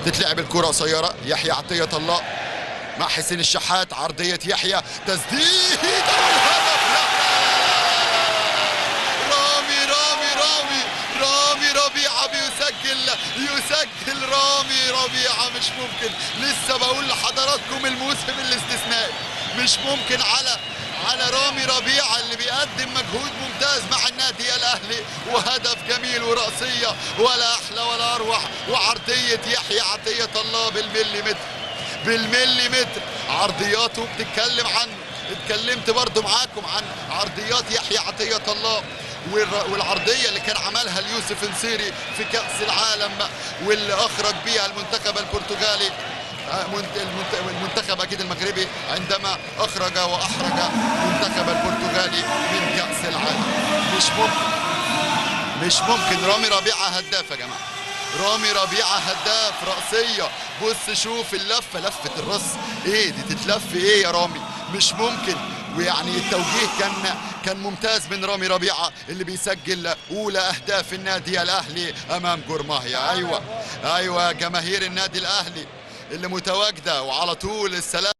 تتلعب الكرة قصيرة. يحيى عطية الله مع حسين الشحات، عرضية يحيى، تسديد والهدف. رامي ربيعة يسجل رامي ربيعة. مش ممكن، لسه بقول لحضراتكم الموسم الاستثنائي مش ممكن على رامي ربيعة اللي بيقدم مجهود ممتاز مع النادي الأهلي، وهدف جميل ورأسية ولا أحلى ولا أروع، وعرضية يحيى عطية الله بالمليمتر. عرضياته بتتكلم عنه، اتكلمت برضو معاكم عن عرضيات يحيى عطية الله، والعرضية اللي كان عملها ليوسف نصيري في كأس العالم واللي أخرج بيها المنتخب البرتغالي، المنتخب أكيد المغربي، عندما أخرج وأحرج المنتخب البرتغالي من كأس العالم. مش ممكن. رامي ربيعة هداف يا جماعة، رامي ربيعة هداف. رأسية، بص شوف اللفة، لفة الراس ايه دي، تتلف ايه يا رامي، مش ممكن. ويعني التوجيه كان ممتاز من رامي ربيعة اللي بيسجل أولى أهداف النادي الأهلي أمام جورماهيا. أيوة جماهير النادي الأهلي اللي متواجدة، وعلى طول السلام